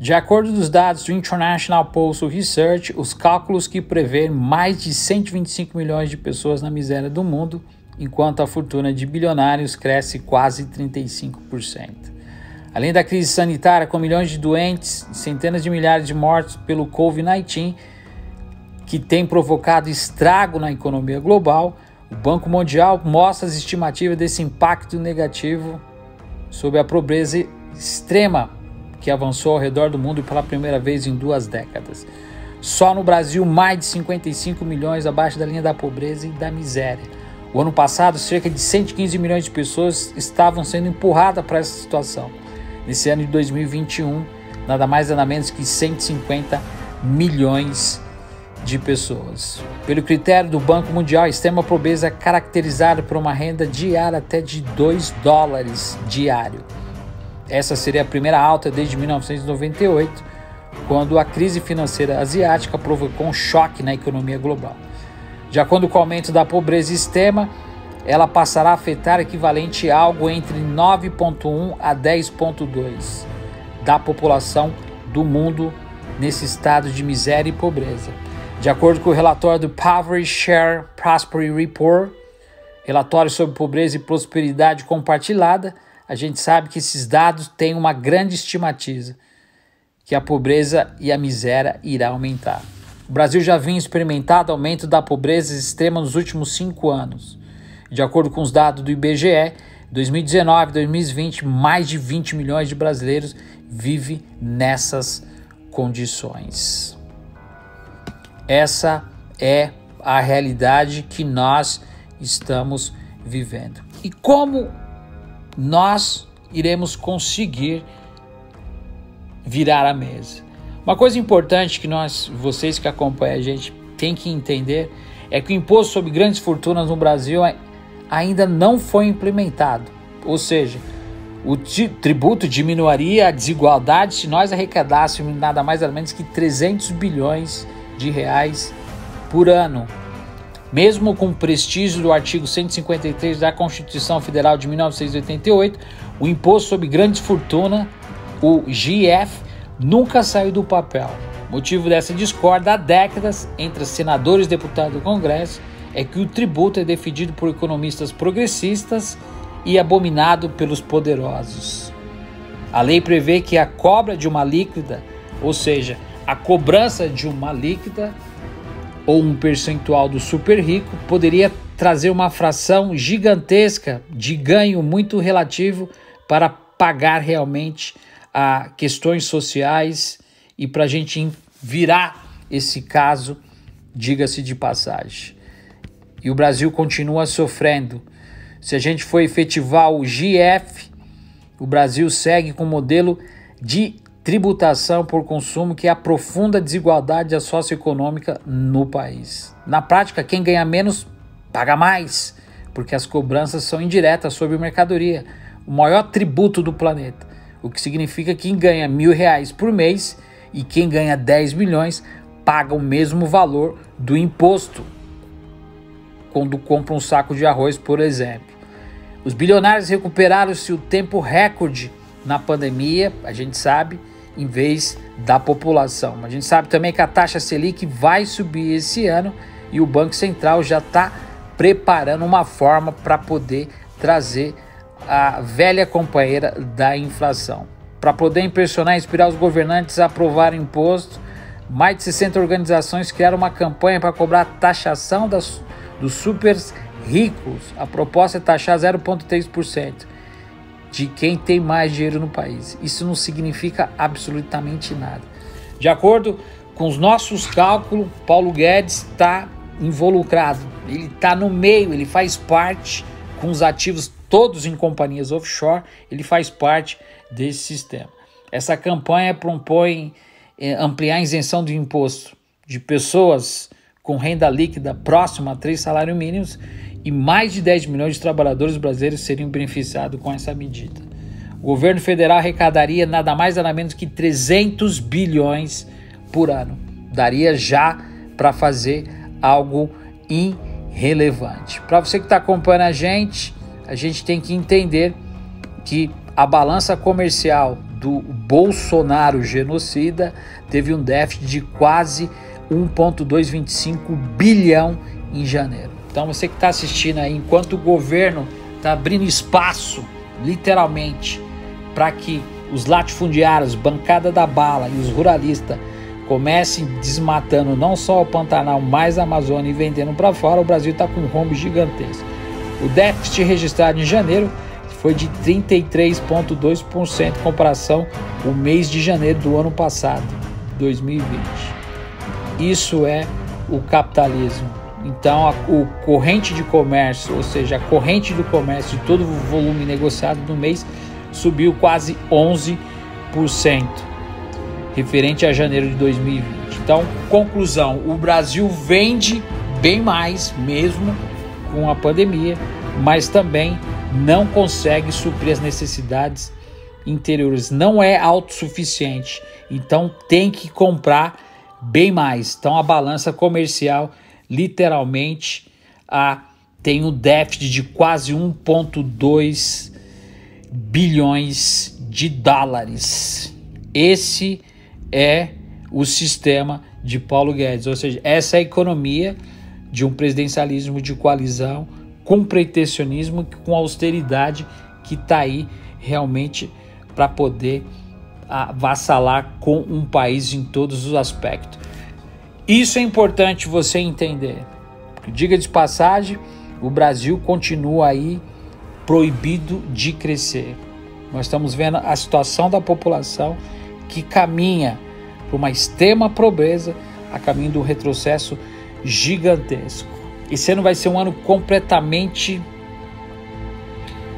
De acordo com os dados do International Postal Research, os cálculos que prevêem mais de 125 milhões de pessoas na miséria do mundo, enquanto a fortuna de bilionários cresce quase 35%. Além da crise sanitária, com milhões de doentes e centenas de milhares de mortos pelo Covid-19, que tem provocado estrago na economia global, o Banco Mundial mostra as estimativas desse impacto negativo sobre a pobreza extrema que avançou ao redor do mundo pela primeira vez em 2 décadas. Só no Brasil, mais de 55 milhões abaixo da linha da pobreza e da miséria. O ano passado, cerca de 115 milhões de pessoas estavam sendo empurradas para essa situação. Nesse ano de 2021, nada mais nada menos que 150 milhões de pessoas. Pelo critério do Banco Mundial, a extrema pobreza é caracterizada por uma renda diária até de $2 diário. Essa seria a primeira alta desde 1998, quando a crise financeira asiática provocou um choque na economia global. De acordo com o aumento da pobreza extrema, ela passará a afetar equivalente a algo entre 9,1 a 10,2 da população do mundo nesse estado de miséria e pobreza. De acordo com o relatório do Poverty Share Prosperity Report, relatório sobre pobreza e prosperidade compartilhada, a gente sabe que esses dados têm uma grande estimativa, que a pobreza e a miséria irá aumentar. O Brasil já vinha experimentando aumento da pobreza extrema nos últimos 5 anos. De acordo com os dados do IBGE, 2019 e 2020, mais de 20 milhões de brasileiros vivem nessas condições. Essa é a realidade que nós estamos vivendo. E como nós iremos conseguir virar a mesa? Uma coisa importante que vocês que acompanham a gente, tem que entender é que o imposto sobre grandes fortunas no Brasil ainda não foi implementado. Ou seja, o tributo diminuiria a desigualdade se nós arrecadássemos nada mais nada menos que 300 bilhões de reais por ano. Mesmo com o prestígio do artigo 153 da Constituição Federal de 1988, o Imposto sobre Grandes Fortunas, o GIF, nunca saiu do papel. O motivo dessa discórdia há décadas entre senadores e deputados do Congresso é que o tributo é defendido por economistas progressistas e abominado pelos poderosos. A lei prevê que a cobra de uma alíquota, ou seja, a cobrança de uma alíquota ou um percentual do super rico, poderia trazer uma fração gigantesca de ganho muito relativo para pagar realmente a questões sociais e para a gente virar esse caso, diga-se de passagem. E o Brasil continua sofrendo. Se a gente for efetivar o GIF, o Brasil segue com um modelo de tributação por consumo que aprofunda a desigualdade socioeconômica no país. Na prática, quem ganha menos paga mais, porque as cobranças são indiretas sobre mercadoria, o maior tributo do planeta, o que significa que quem ganha R$1.000 por mês e quem ganha 10 milhões paga o mesmo valor do imposto quando compra um saco de arroz, por exemplo. Os bilionários recuperaram-se o tempo recorde na pandemia, a gente sabe, em vez da população. A gente sabe também que a taxa Selic vai subir esse ano e o Banco Central já está preparando uma forma para poder trazer a velha companheira da inflação. Para poder impressionar e inspirar os governantes a aprovarem imposto, mais de 60 organizações criaram uma campanha para cobrar a taxação dos super ricos. A proposta é taxar 0,3% de quem tem mais dinheiro no país. Isso não significa absolutamente nada. De acordo com os nossos cálculos, Paulo Guedes está involucrado. Ele está no meio, ele faz parte, com os ativos todos em companhias offshore, ele faz parte desse sistema. Essa campanha propõe ampliar a isenção de imposto de pessoas com renda líquida próxima a 3 salários mínimos e mais de 10 milhões de trabalhadores brasileiros seriam beneficiados com essa medida. O governo federal arrecadaria nada mais nada menos que 300 bilhões por ano. Daria já para fazer algo irrelevante. Para você que está acompanhando a gente tem que entender que a balança comercial do Bolsonaro genocida, teve um déficit de quase 1,225 bilhão em janeiro. Então você que está assistindo aí, enquanto o governo está abrindo espaço, literalmente, para que os latifundiários, bancada da bala e os ruralistas comecem desmatando não só o Pantanal, mas a Amazônia e vendendo para fora, o Brasil está com um rombo gigantesco. O déficit registrado em janeiro foi de 33,2% em comparação ao mês de janeiro do ano passado, 2020. Isso é o capitalismo. Então, o corrente de comércio, ou seja, a corrente do comércio de todo o volume negociado no mês subiu quase 11%, referente a janeiro de 2020. Então, conclusão, o Brasil vende bem mais, mesmo com a pandemia, mas também não consegue suprir as necessidades interiores, não é autossuficiente, então tem que comprar bem mais. Então a balança comercial literalmente tem um déficit de quase 1,2 bilhões de dólares. Esse é o sistema de Paulo Guedes, ou seja, essa é a economia de um presidencialismo de coalizão com protecionismo, com austeridade, que está aí realmente para poder avassalar com um país em todos os aspectos. Isso é importante você entender. Diga de passagem, o Brasil continua aí proibido de crescer. Nós estamos vendo a situação da população que caminha para uma extrema pobreza, a caminho de um retrocesso gigantesco. Esse ano vai ser um ano completamente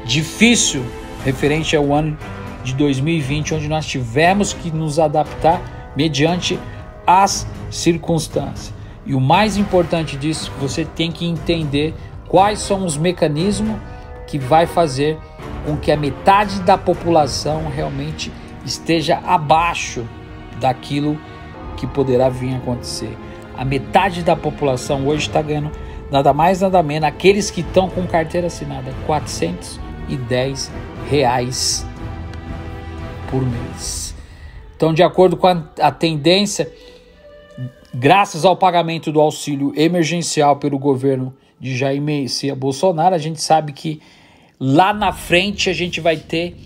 difícil, referente ao ano de 2020, onde nós tivemos que nos adaptar mediante as circunstâncias. E o mais importante disso, você tem que entender quais são os mecanismos que vai fazer com que a metade da população realmente esteja abaixo daquilo que poderá vir a acontecer. A metade da população hoje está ganhando nada mais, nada menos, aqueles que estão com carteira assinada, R$410 por mês. Então, de acordo com a tendência, graças ao pagamento do auxílio emergencial pelo governo de Jair Messias Bolsonaro, a gente sabe que lá na frente a gente vai ter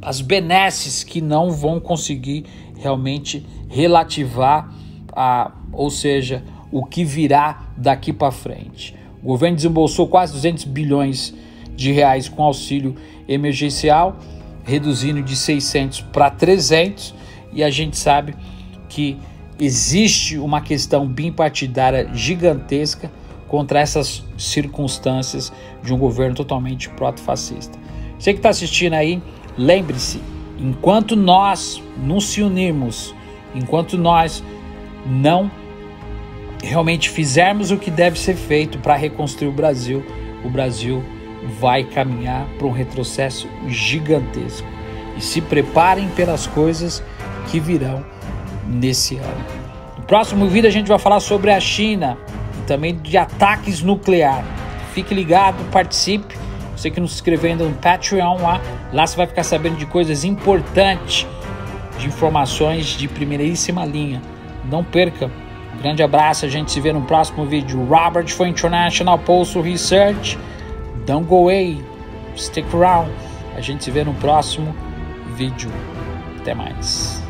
as benesses que não vão conseguir realmente relativar, ou seja, o que virá daqui para frente. O governo desembolsou quase 200 bilhões de reais com auxílio emergencial, reduzindo de 600 para 300, e a gente sabe que existe uma questão bipartidária gigantesca contra essas circunstâncias de um governo totalmente proto-fascista. Você que está assistindo aí, lembre-se, enquanto nós não se unirmos, enquanto nós não realmente fizermos o que deve ser feito para reconstruir o Brasil vai caminhar para um retrocesso gigantesco. E se preparem pelas coisas que virão nesse ano. No próximo vídeo a gente vai falar sobre a China e também de ataques nucleares. Fique ligado, participe. Você que não se inscreveu ainda no Patreon, lá você vai ficar sabendo de coisas importantes, de informações de primeiríssima linha. Não perca. Um grande abraço, a gente se vê no próximo vídeo. Robert for International Postal Research. Don't go away. Stick around. A gente se vê no próximo vídeo. Até mais.